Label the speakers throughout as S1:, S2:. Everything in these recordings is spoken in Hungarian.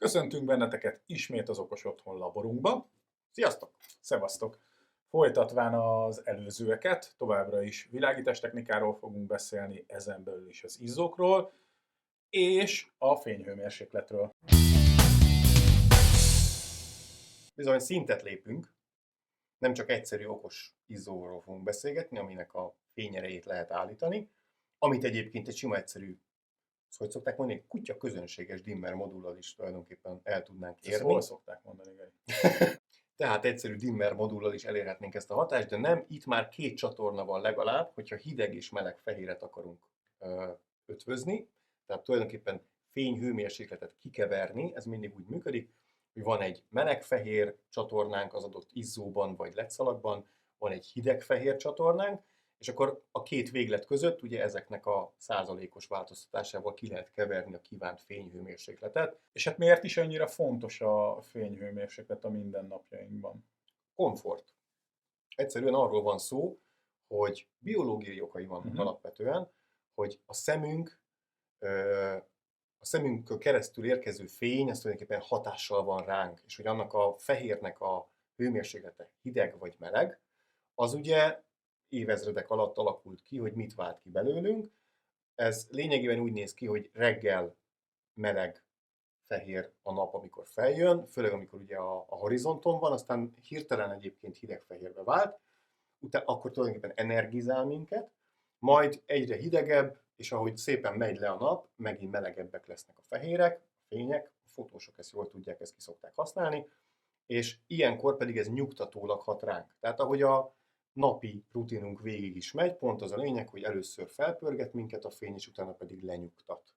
S1: Köszöntünk benneteket ismét az Okos Otthon laborunkba.
S2: Sziasztok!
S1: Szevasztok! Folytatván az előzőeket, továbbra is világítástechnikáról fogunk beszélni, ezen belül is az izzókról, és a fényhőmérsékletről.
S2: Bizony szintet lépünk, nem csak egyszerű okos izzóról fogunk beszélgetni, aminek a fényerejét lehet állítani, amit egyébként egy sima egyszerű, hogy szokták mondani, kutya közönséges dimmer modullal is tulajdonképpen el tudnánk érni.
S1: Ezt hol szokták mondani, Geri?
S2: Tehát egyszerű dimmer modullal is elérhetnénk ezt a hatást, de nem, itt már két csatorna van legalább, hogyha hideg és meleg fehéret akarunk ötvözni, tehát tulajdonképpen fény-hőmérsékletet kikeverni, ez mindig úgy működik, hogy van egy meleg-fehér csatornánk az adott izzóban vagy LED-szalagban, van egy hideg-fehér csatornánk, és akkor a két véglet között ugye ezeknek a százalékos változtatásával ki lehet keverni a kívánt fényhőmérsékletet.
S1: És hát miért is annyira fontos a fényhőmérséklet a mindennapjainkban?
S2: Komfort. Egyszerűen arról van szó, hogy biológiai okai vannak alapvetően, hogy a szemünkön keresztül érkező fény, az tulajdonképpen hatással van ránk, és hogy annak a fehérnek a hőmérséklete hideg vagy meleg, az ugye évezredek alatt alakult ki, hogy mit vált ki belőlünk. Ez lényegében úgy néz ki, hogy reggel meleg, fehér a nap, amikor feljön, főleg amikor ugye a horizonton van, aztán hirtelen egyébként hideg-fehérbe vált, utána akkor tulajdonképpen energizál minket, majd egyre hidegebb, és ahogy szépen megy le a nap, megint melegebbek lesznek a fehérek, a fények, a fotósok ezt jól tudják, ezt ki szokták használni, és ilyenkor pedig ez nyugtatólag hat ránk. Tehát ahogy a napi rutinunk végig is megy, pont az a lényeg, hogy először felpörget minket a fény, és utána pedig lenyugtat.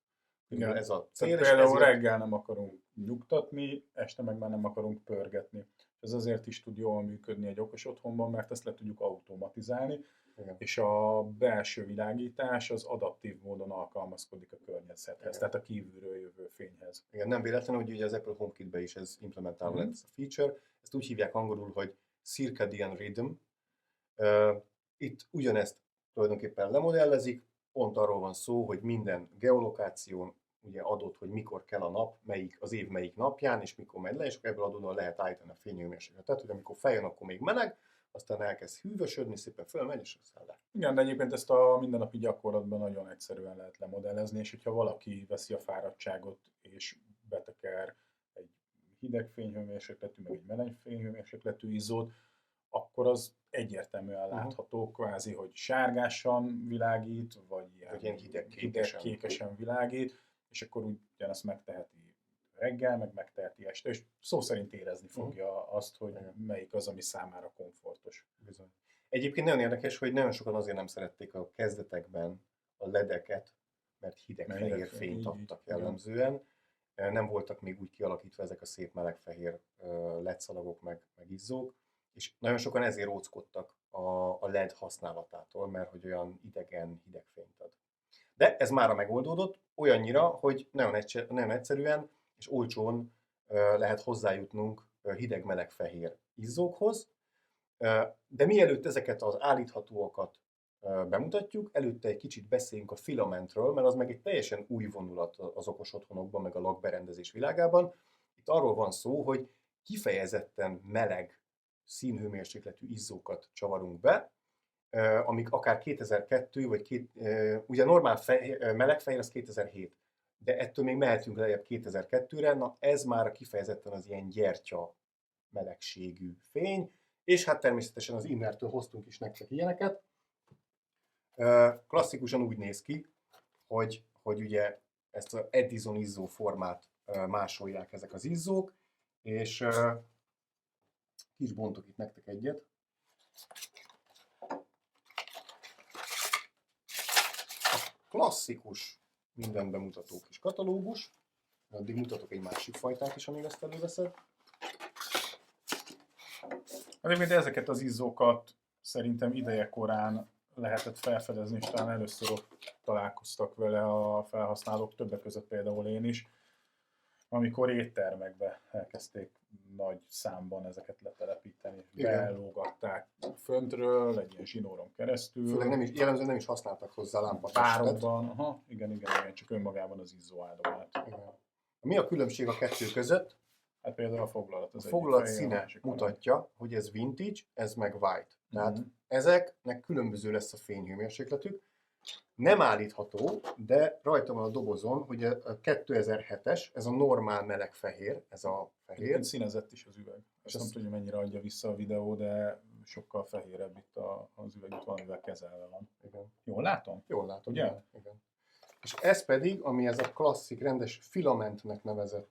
S1: Igen,
S2: ez a cél,
S1: például reggel nem akarunk nyugtatni, este meg már nem akarunk pörgetni. Ez azért is tud jól működni egy okos otthonban, mert ezt le tudjuk automatizálni,
S2: Igen.
S1: és a belső világítás az adaptív módon alkalmazkodik a környezethez, tehát a kívülről jövő fényhez.
S2: Igen, nem véletlenül, hogy ugye az Apple HomeKit-be is ez implementálva lett ez a feature. Ezt úgy hívják angolul, hogy Circadian Rhythm. Itt ugyanezt tulajdonképpen lemodellezik, pont arról van szó, hogy minden geolokáción ugye adott, hogy mikor kell a nap, az év melyik napján, és mikor megy le, és ebből adódóan lehet állítani a fényhőmérsékletet, hogy amikor feljön, akkor még meleg, aztán elkezd hűvösödni, szépen fölmegy, és aztán le.
S1: Igen, de egyébként ezt a mindennapi gyakorlatban nagyon egyszerűen lehet lemodellezni, és hogyha valaki veszi a fáradtságot, és beteker egy hideg fényhőmérsékletű, meg egy meleg fényhőmérsékletű izzót, akkor az egyértelműen látható, kvázi, hogy sárgásan világít, vagy ilyen hideg kékesen világít, és akkor ugyanezt megteheti reggel, meg megteheti este, és szó szerint érezni fogja azt, hogy melyik az, ami számára komfortos.
S2: Bizony. Egyébként nagyon érdekes, hogy nagyon sokan azért nem szerették a kezdetekben a ledeket, mert hideg-fehér fényt adtak jellemzően. Nem voltak még úgy kialakítva ezek a szép meleg-fehér LED-szalagok, meg izzók, és nagyon sokan ezért óckodtak a LED használatától, mert hogy olyan idegen, hideg fényt ad. De ez mára megoldódott, olyannyira, hogy nagyon egyszerűen és olcsón lehet hozzájutnunk hideg-meleg-fehér izzókhoz, de mielőtt ezeket az állíthatóakat bemutatjuk, előtte egy kicsit beszéljünk a filamentről, mert az meg egy teljesen új vonulat az okos otthonokban, meg a lakberendezés világában. Itt arról van szó, hogy kifejezetten meleg színhőmérsékletű izzókat csavarunk be, amik akár 2002, vagy ugye normál melegfehér az 2007, de ettől még mehetünk lejjebb 2002-re, na ez már kifejezetten az ilyen gyertya melegségű fény, és hát természetesen az Immertől hoztunk is nektek ilyeneket. Klasszikusan úgy néz ki, hogy ugye ezt az Edison izzó formát másolják ezek az izzók, és ki is bontok itt nektek egyet. A klasszikus minden bemutató kis katalógus. Addig mutatok egy másik fajtát is, amíg ezt előveszed.
S1: Egyébként ezeket az izzókat szerintem idejekorán lehetett felfedezni, és talán először ott találkoztak vele a felhasználók, többek között például én is, amikor éttermekbe elkezdték nagy számban ezeket letelepíteni. Belógatták föntről, egy ilyen zsinóron keresztül.
S2: Főleg jellemzően nem is használtak hozzá lámpatestet.
S1: Párokban, igen, csak önmagában az izzó áldományt.
S2: Mi a különbség a kettő között?
S1: Hát például a foglalat
S2: A
S1: az
S2: foglalat
S1: egyik fehér, a
S2: színe
S1: másik
S2: mutatja, hogy ez vintage, ez meg white. Tehát
S1: Mhm.
S2: ezeknek különböző lesz a fényhőmérsékletük. Nem állítható, de rajta van a dobozon, hogy a 2007-es, ez a normál meleg fehér, ez a fehér.
S1: Egyébként színezett is az üveg.
S2: És
S1: Ezt nem tudja, mennyire adja vissza a videó, de sokkal fehérebb itt az üveg, itt valamivel kezelve van.
S2: Igen.
S1: Jól látom?
S2: Jól látom.
S1: Ugye?
S2: Igen. És ez pedig, ami ez a klasszik, rendes filamentnek nevezett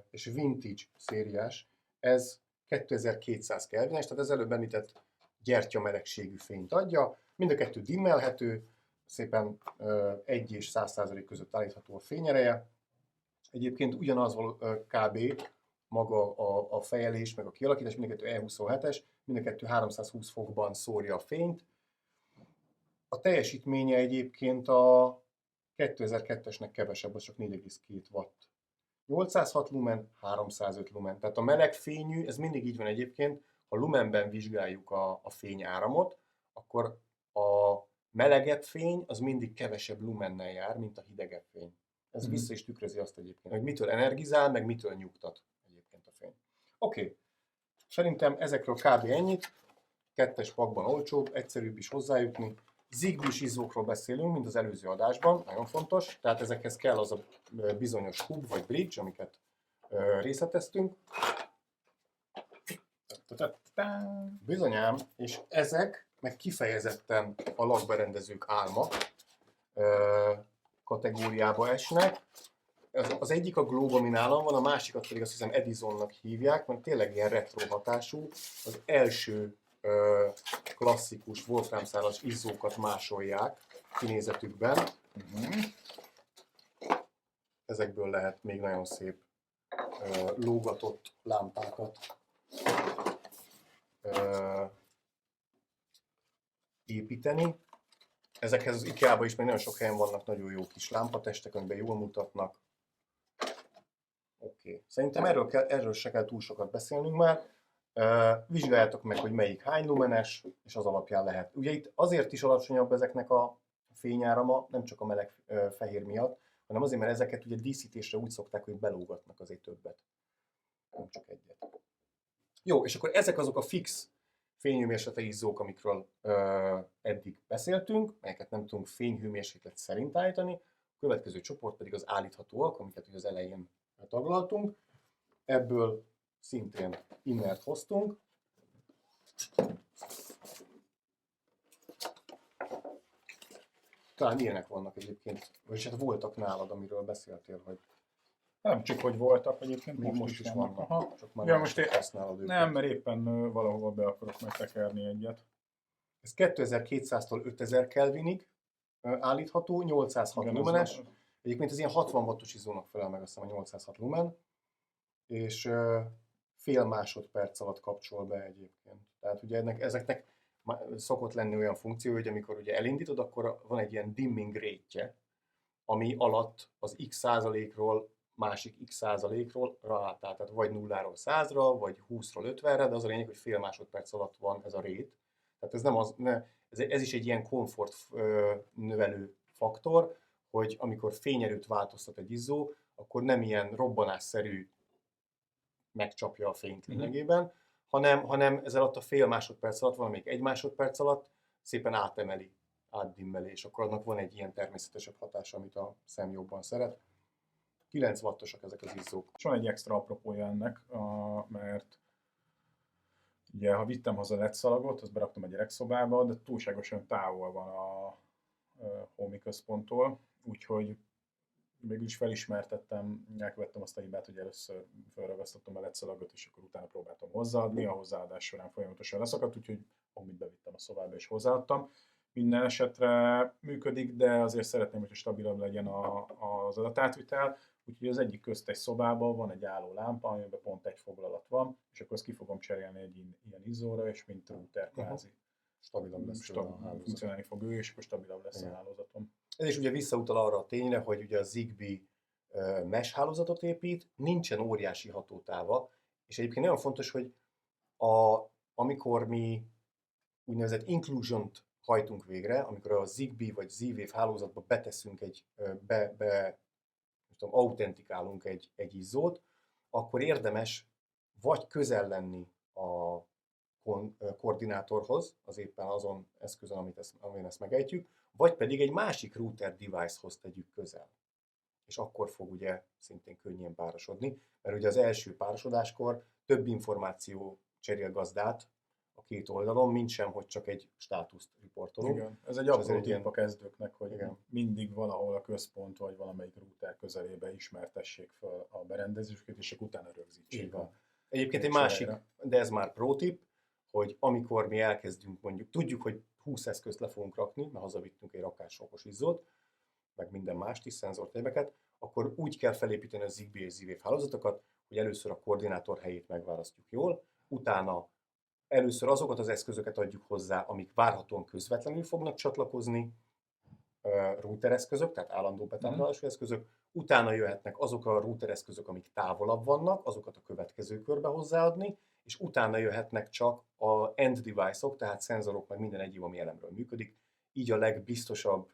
S2: és vintage szériás, ez 2200 kelvines, tehát az előbb említett gyertyamelegségű fényt adja. Mind a kettő dimmelhető, szépen 1 és 100% között állítható a fényereje. Egyébként ugyanaz kb. Maga a fejelés, meg a kialakítás, mind a kettő E27-es, mind a kettő 320 fokban szórja a fényt. A teljesítménye egyébként a 2002-esnek kevesebb, az csak 4,2 watt. 806 lumen, 305 lumen. Tehát a meleg fényű, ez mindig így van egyébként, ha lumenben vizsgáljuk a fényáramot, akkor a melegebb fény az mindig kevesebb lumennel jár, mint a hidegebb fény. Ez vissza is tükrözi azt egyébként, hogy mitől energizál, meg mitől nyugtat egyébként a fény. Oké. Szerintem ezekről kb. Ennyit. 2-es pakban olcsóbb, egyszerűbb is hozzájutni. Zigbee-s izzókról beszélünk, mint az előző adásban, nagyon fontos, tehát ezekhez kell az a bizonyos hub vagy bridge, amiket részleteztünk. Bizonyám, és ezek meg kifejezetten a lakberendezők álma kategóriába esnek. Az egyik a Globe, ami nálam van, a másikat pedig azt hiszem Edisonnak hívják, mert tényleg ilyen retro hatású. Az első klasszikus wolframszálas izzókat másolják kinézetükben. Ezekből lehet még nagyon szép lógatott lámpákat építeni. Ezekhez az IKEA-ban is még nagyon sok helyen vannak nagyon jó kis lámpatestek, amiben jól mutatnak. Oké. Szerintem erről se kell túl sokat beszélnünk már. Vizsgáljátok meg, hogy melyik hány lumenes, és az alapján lehet. Ugye itt azért is alacsonyabb ezeknek a fényárama, nem csak a meleg fehér miatt, hanem azért, mert ezeket ugye díszítésre úgy szokták, hogy belógatnak azért többet. Nem csak egyet. Jó, és akkor ezek azok a fix fényhőmérsékleti izzók, amikről eddig beszéltünk, melyeket nem tudunk fényhőmérséklet szerint állítani. A következő csoport pedig az állíthatóak, amiket ugye az elején taglaltunk. Ebből szintén innert hoztunk. Talán ilyenek vannak egyébként, vagyis hát voltak nálad, amiről beszéltél, hogy
S1: nem csak, hogy voltak egyébként,
S2: most is vannak.
S1: Aha.
S2: Csak már
S1: Ja, most
S2: használod őket.
S1: nem, mert éppen valahova be akarok megtekerni egyet.
S2: Ez 2200-tól 5000 Kelvinig állítható, 806
S1: Igen,
S2: lumenes. Egyébként ez ilyen 60 wattos izzónak felel meg, azt hiszem, a 806 lumen. És fél másodperc alatt kapcsol be egyébként. Tehát ugye ezeknek szokott lenni olyan funkció, hogy amikor ugye elindítod, akkor van egy ilyen dimming rate-je, ami alatt az x százalékról másik x százalékról ráálltál. Tehát vagy 0-ról 100-ra, vagy 20-ról 50-re, de az a lényeg, hogy fél másodperc alatt van ez a rate. Tehát ez, nem az, ez is egy ilyen komfort növelő faktor, hogy amikor fényerőt változtat egy izzó, akkor nem ilyen robbanásszerű megcsapja a fényt lényegében, hanem ez alatt a fél másodperc alatt, valamelyik 1 másodperc alatt szépen átemeli, átdimmeli, és akkor annak van egy ilyen természetesebb hatása, amit a szem jobban szeret. 9 wattosak ezek az izzók.
S1: És van egy extra apropója ennek, mert ugye, ha vittem haza LED szalagot, azt beraktam a gyerekszobába, de túlságosan távol van a Homi központtól, úgyhogy mégis felismertettem, elkövettem azt a hibát, hogy először felragasztottam a LED szalagot, és akkor utána próbáltam hozzáadni, a hozzáadás során folyamatosan leszakadt, úgyhogy Homit bevittem a szobába és hozzáadtam. Minden esetre működik, de azért szeretném, hogy stabilabb legyen az adatátvitel, úgyhogy az egyik köztes szobában van egy álló lámpa, amiben pont egy foglalat van, és akkor azt ki fogom cserélni egy ilyen izzóra, és mint router kvázi.
S2: Stabilabb lesz
S1: funkcionálni fog ő, és akkor stabilabb lesz a hálózatom.
S2: Ez is ugye visszautal arra a tényre, hogy ugye a Zigbee mesh hálózatot épít, nincsen óriási hatótáva, és egyébként nagyon fontos, hogy amikor mi úgynevezett inclusion-t hajtunk végre, amikor a Zigbee vagy Z-Wave hálózatba beteszünk tudom, autentikálunk egy izzót, akkor érdemes vagy közel lenni a koordinátorhoz, az éppen azon eszközön, amin ezt megejtjük, vagy pedig egy másik router device-hoz tegyük közel. És akkor fog ugye szintén könnyen párosodni, mert ugye az első párosodáskor több információ cserél gazdát a két oldalon, mint sem, hogy csak egy státuszt riportolunk.
S1: Igen. Ez egy apró tipp a kezdőknek, hogy igen, mindig valahol a központ vagy valamelyik router közelébe ismertessék fel a berendezésüket, és utána rögzítsék.
S2: Egyébként egy másik, de ez már pro tip, hogy amikor mi elkezdünk, mondjuk tudjuk, hogy 20 eszközt le fogunk rakni, mert hazavittünk egy rakás okos izzót, meg minden mást is, szenzortébeket, akkor úgy kell felépíteni a Zigbee és Z-Wave hálózatokat, hogy először a koordinátor helyét megválasztjuk jól, utána először azokat az eszközöket adjuk hozzá, amik várhatóan közvetlenül fognak csatlakozni, router eszközök, tehát állandó betáplálású eszközök, utána jöhetnek azok a router eszközök, amik távolabb vannak, azokat a következő körbe hozzáadni, és utána jöhetnek csak a end device-ok, tehát szenzorok, meg minden egyéb, ami elemről működik. Így a legbiztosabb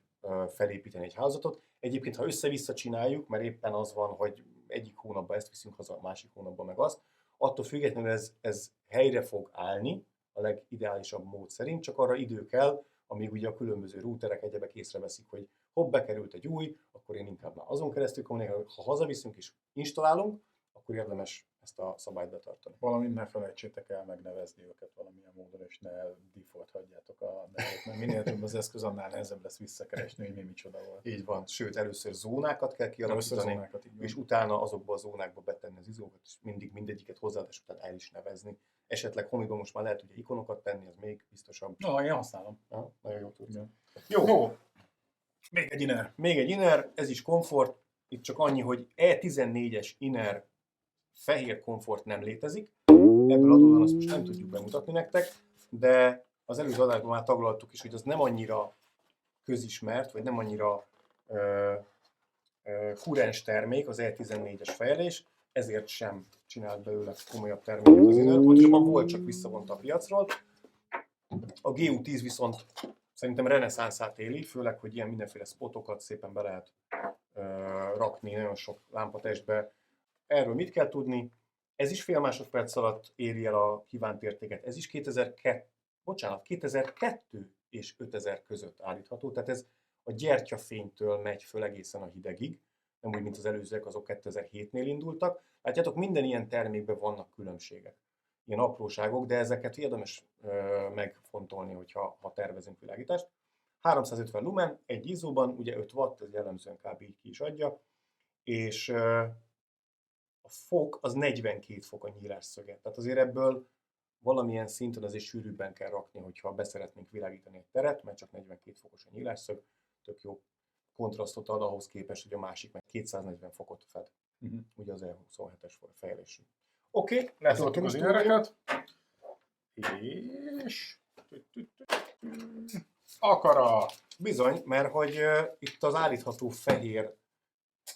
S2: felépíteni egy hálózatot. Egyébként, ha össze-vissza csináljuk, mert éppen az van, hogy egyik hónapban ezt viszünk haza, a másik hónapban meg azt, attól függetlenül ez helyre fog állni a legideálisabb mód szerint, csak arra idő kell, amíg ugye a különböző routerek egyebek észreveszik, hogy hopp, bekerült egy új, akkor én inkább már azon keresztül kommunikálok, ha hazaviszünk és installálunk, akkor érdemes ezt a szabályt betartani.
S1: Valamint ne felejtsétek el megnevezni őket valamilyen módon, és ne default hagyjátok a nevét, mert minél több az eszköz, annál nehezebb lesz visszakeresni, hogy mi micsoda volt.
S2: Így van, sőt, először zónákat kell kialakítani, és utána azokba a zónákba betenni az izzókat, és mindig mindegyiket hozzáadás után el is nevezni. Esetleg Homiban most már lehet ugye ikonokat tenni, az még biztosabb.
S1: Én használom.
S2: Nagyon jó tudsz.
S1: Jó. Még egy inner,
S2: ez is komfort. Itt csak annyi, hogy E14-es inner fehér komfort nem létezik. Ebből adódóan azt most nem tudjuk bemutatni nektek, de az előző adásban már taglaltuk is, hogy az nem annyira közismert, vagy nem annyira kurens termék az E14-es fejlés, ezért sem csinált belőle komolyabb terméket az inner. Pontosabban volt, csak visszavonta a piacról. A GU10 viszont szerintem reneszánszát éli, főleg, hogy ilyen mindenféle spotokat szépen be lehet rakni nagyon sok lámpatestbe. Erről mit kell tudni? Ez is fél másodperc alatt éri el a kívánt értéket. Ez is 2002 és 5000 között állítható. Tehát ez a gyertyafénytől megy föl egészen a hidegig. Nem úgy, mint az előzőek, azok 2007-nél indultak. Látjátok, minden ilyen termékben vannak különbségek. Ilyen apróságok, de ezeket érdemes megfontolni, ha tervezünk világítást. 350 lumen, egy izzóban, ugye 5 watt, ez jellemzően kb. Így ki is adja. És a fok az 42 fok a nyílás szöge. Tehát azért ebből valamilyen szinten azért sűrűbben kell rakni, hogyha beszeretnénk világítani egy teret, mert csak 42 fokos a nyílásszög, tök jó kontrasztot ad ahhoz képest, hogy a másik meg 240 fokot fed. Ugye az E27-es fejlésű. Oké,
S1: letoltuk az innereket, és akara.
S2: Bizony, mert hogy itt az állítható fehér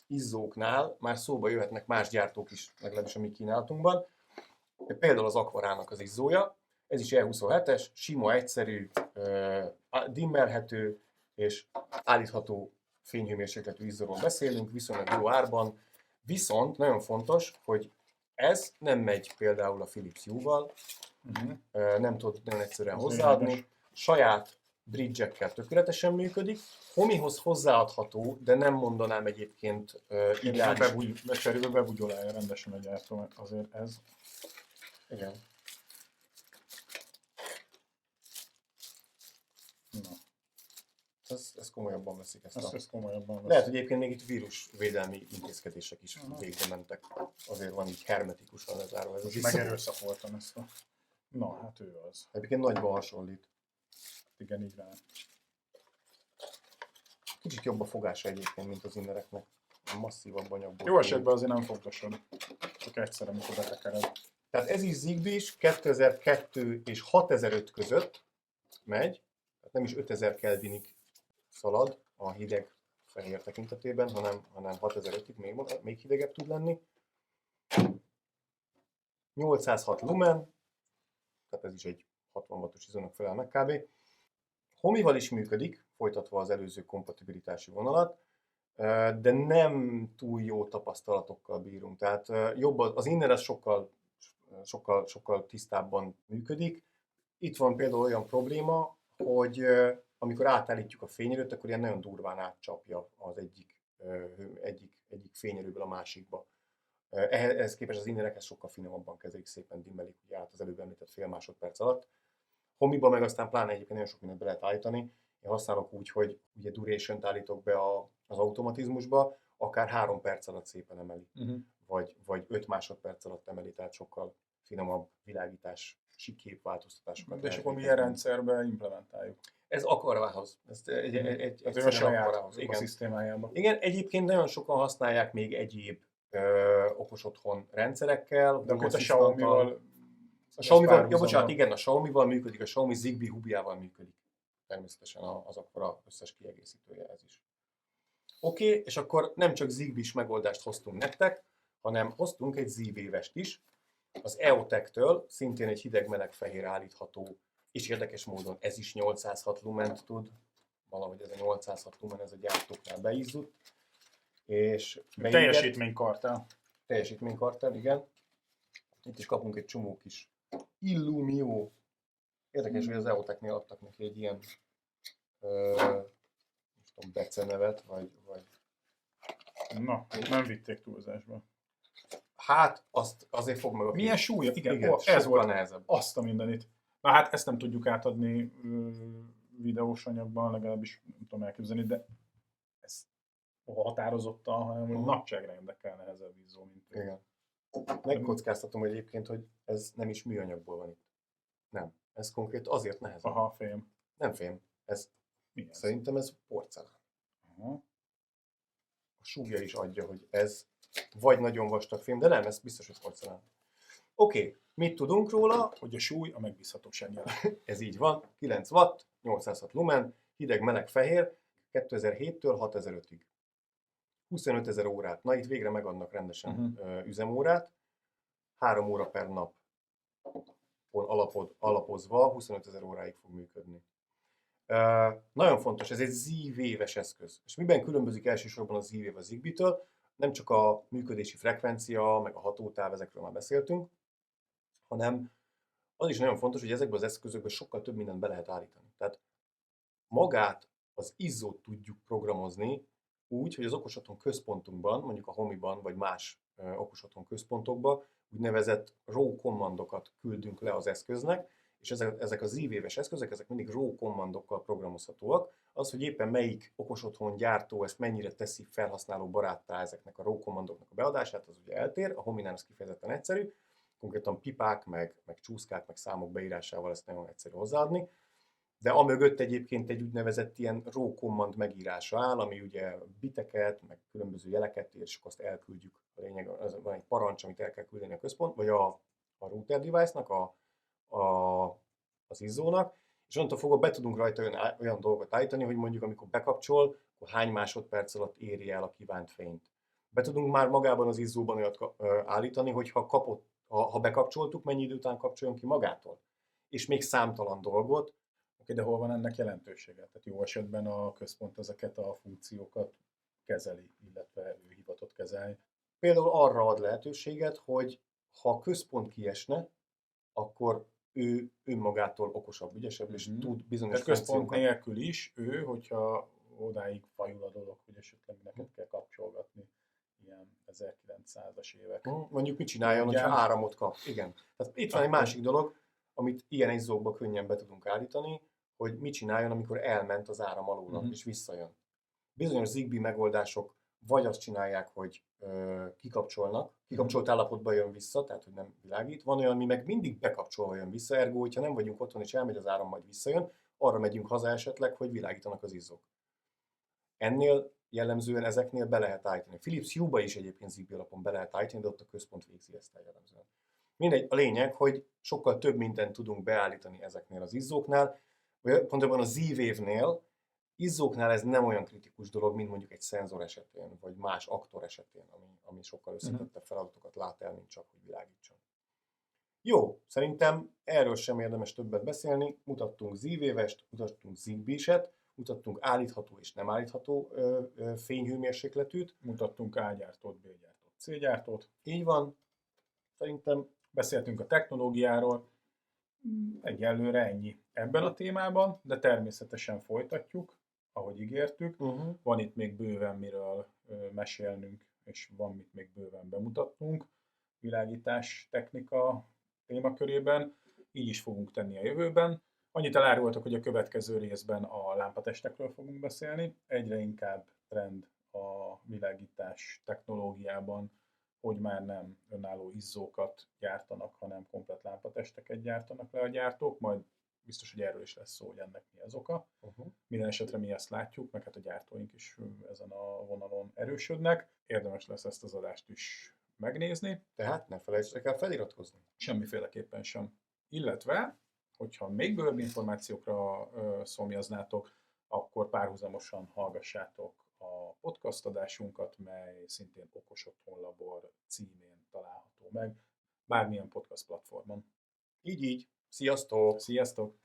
S2: izzóknál már szóba jöhetnek más gyártók is, legalábbis a mi kínálatunkban. Például az Aquarának az izzója, ez is E27-es, sima, egyszerű, dimmelhető és állítható fényhőmérsékletű izzóról beszélünk, viszonylag jó árban. Viszont nagyon fontos, hogy ez nem megy például a Philips Hue-val, nem tud nagyon egyszerűen hozzáadni, saját bridge-ekkel tökéletesen működik, Homihoz hozzáadható, de nem mondanám egyébként ideális.
S1: Becserélve bebugyolálja rendesen a gyártó, azért ez.
S2: Igen.
S1: Na.
S2: Ez komolyabban veszik
S1: ezt komolyabban veszik.
S2: Lehet, hogy egyébként még itt vírusvédelmi intézkedések is végbe mentek. Azért van így hermetikusan lezárva ez az izzó.
S1: Megerőszakoltam ezt a... Na, hát ő az.
S2: Egyébként nagyban hasonlít.
S1: Igen, így van.
S2: Kicsit jobb a fogása egyébként, mint az innereknek. Masszívabb anyagból.
S1: Jó esetben azért nem fogdosod. Csak egyszer, amikor betekered.
S2: Tehát ez is Zigbee is 2002 és 6005 között megy. Tehát nem is 5000 Kelvinig szalad a hideg fehér tekintetében, hanem 6005-ig még hidegebb tud lenni. 806 lumen, tehát ez is egy 60 wattos izzónak felel meg kb. Homival is működik, folytatva az előző kompatibilitási vonalat. de nem túl jó tapasztalatokkal bírunk. Tehát jobb az innen ez sokkal tisztábban működik. Itt van például olyan probléma, hogy amikor átállítjuk a fényerőt, akkor ilyen nagyon durván átcsapja az egyik fényerőből a másikba. Ehhez képest az innerek sokkal finomabban kezelik, szépen dimmelik ugye át az előbb említett fél másodperc alatt. Homiba meg aztán pláne egyébként nagyon sok mindent be lehet állítani. Én használok úgy, hogy ugye duration-t állítok be az automatizmusba, akár 3 perc alatt szépen emeli, vagy 5 másodperc alatt emeli, tehát sokkal finomabb világítás, képváltoztatásokat.
S1: De és akkor milyen rendszerbe implementáljuk?
S2: Ez Aquarahoz. Ez egy
S1: a saját ökoszisztémájában.
S2: Igen, egyébként nagyon sokan használják még egyéb okos otthon rendszerekkel.
S1: De akkor a Xiaomi-val...
S2: Igen, a Xiaomi-val működik, a Xiaomi Zigbee hubjával működik. Természetesen az Aquara összes kiegészítője ez is. Oké, és akkor nem csak Zigbee-s megoldást hoztunk nektek, hanem hoztunk egy Z-Wave-est is. Az EOTech-től szintén egy hideg-meleg-fehér állítható, és érdekes módon ez is 806 lument tud. Valahogy ez a 806 lumen, ez a gyártóknál beizzott. És teljesítménykartál, igen. Itt is kapunk egy csomó kis Illumio. Érdekes, hogy az EOTech-nél adtak neki egy ilyen becenevet, vagy...
S1: Na, nem vitték túlzásba.
S2: Hát, azért fog meg a...
S1: Milyen súlya? Igen,
S2: ez volt nehezebb.
S1: Azt a mindenit. Na hát ezt nem tudjuk átadni videós anyagban, legalábbis nem tudom elképzelni, de ez határozottan, hanem nagyságrendekkel nehezebb izzó, mint...
S2: Igen. Megkockáztatom egyébként, hogy ez nem is műanyagból van itt. Nem. Ez konkrét azért nehezebb.
S1: Aha, fém.
S2: Nem fém. Szerintem ez porcelán.
S1: Aha.
S2: A súlya is adja, hogy ez vagy nagyon vastag fém, de nem, ez biztos, hogy porcelán. Oké, mit tudunk róla?
S1: Hogy a súly a megbízhatóság jelen.
S2: Ez így van. 9 watt, 806 lumen, hideg, meleg, fehér, 2007-től 6005-ig. 25 000 órát. Na, itt végre megadnak rendesen üzemórát. 3 óra per nap alapozva 25 000 óráig fog működni. Nagyon fontos, ez egy Z-Wave-es eszköz. És miben különbözik elsősorban a Z-Wave a Zigbee-től? Nem csak a működési frekvencia, meg a hatótáv, ezekről már beszéltünk, hanem az is nagyon fontos, hogy ezekben az eszközökben sokkal több mindent be lehet állítani. Tehát magát, az izzót tudjuk programozni úgy, hogy az okos otthon központunkban, mondjuk a Homiban, vagy más okos otthon központokban úgynevezett raw commandokat küldünk le az eszköznek, és ezek az Z-Wave-es eszközök, ezek mindig raw commandokkal programozhatóak. Az, hogy éppen melyik okos otthon gyártó ezt mennyire teszi felhasználó baráttá ezeknek a raw commandoknak a beadását, az ugye eltér. A Hominál ez kifejezetten egyszerű. Konkrétan pipák, meg csúszkák, meg számok beírásával ezt nagyon egyszerű hozzáadni. De amögött egyébként egy úgynevezett ilyen raw command megírása áll, ami ugye biteket, meg különböző jeleket ír, és azt elküldjük. A lényeg, van egy parancs, amit el kell küldeni a központ, vagy a router device-nak, az izzónak, és onnantól fogva be tudunk rajta olyan dolgot állítani, hogy mondjuk amikor bekapcsol, akkor hány másodperc alatt éri el a kívánt fényt. Be tudunk már magában az izzóban olyat állítani, hogy ha bekapcsoltuk, mennyi idő után kapcsoljon ki magától. És még számtalan dolgot.
S1: Oké, de hol van ennek jelentősége? Tehát jó esetben a központ ezeket a funkciókat kezeli, illetve ő hivatott kezelni.
S2: Például arra ad lehetőséget, hogy ha a központ kiesne, akkor ő önmagától okosabb, ügyesebb, és tud bizonyos
S1: központ nélkül is ő, hogyha odáig fajul a dolog, hogy esetleg neked kell kapcsolgatni ilyen 1900-as évek.
S2: Mondjuk mit csináljon, hogyha áramot kap? Igen. Tehát itt van egy másik dolog, amit ilyen izzókba könnyen be tudunk állítani, hogy mit csináljon, amikor elment az áram alóla, és visszajön. Bizonyos Zigbee megoldások vagy azt csinálják, hogy kikapcsolt állapotban jön vissza, tehát hogy nem világít. Van olyan, ami meg mindig bekapcsolva jön vissza, ergo, hogyha nem vagyunk otthon és elmegy az áram, majd visszajön, arra megyünk haza esetleg, hogy világítanak az izzók. Ennél jellemzően ezeknél be lehet állítani. A Philips Hue-ba is egyébként Zigbee alapon be lehet állítani, de ott a központ végzi ezt el jellemzően. Mindegy, a lényeg, hogy sokkal több mindent tudunk beállítani ezeknél az izzóknál, pontosabban a Z-Wave-nél, izzóknál ez nem olyan kritikus dolog, mint mondjuk egy szenzor esetén, vagy más aktor esetén, ami sokkal összetettebb feladatokat lát el, mint csak, hogy világítson. Jó, szerintem erről sem érdemes többet beszélni. Mutattunk Z-Wave-est, mutattunk Zigbee-set, mutattunk állítható és nem állítható fényhőmérsékletűt.
S1: Mutattunk A-gyártót, B-gyártót, C-gyártót.
S2: Így van. Szerintem
S1: beszéltünk a technológiáról. Egyelőre ennyi ebben a témában, de természetesen folytatjuk, ahogy ígértük. Van itt még bőven miről mesélnünk, és van mit még bőven bemutatnunk világítás technika témakörében. Így is fogunk tenni a jövőben. Annyit elárultak, hogy a következő részben a lámpatestekről fogunk beszélni. Egyre inkább trend a világítás technológiában, hogy már nem önálló izzókat gyártanak, hanem komplet lámpatesteket gyártanak le a gyártók, majd biztos, hogy erről is lesz szó, hogy ennek mi az oka. Minden esetre mi ezt látjuk, meg hát a gyártóink is ezen a vonalon erősödnek. Érdemes lesz ezt az adást is megnézni.
S2: Tehát ne felejtsetek el feliratkozni.
S1: Semmiféleképpen sem. Illetve, hogyha még bővebb információkra szomjaznátok, akkor párhuzamosan hallgassátok a podcast adásunkat, mely szintén Okos Otthon Labor címén található meg, bármilyen podcast platformon.
S2: Így. Sziasztok!
S1: Sziasztok!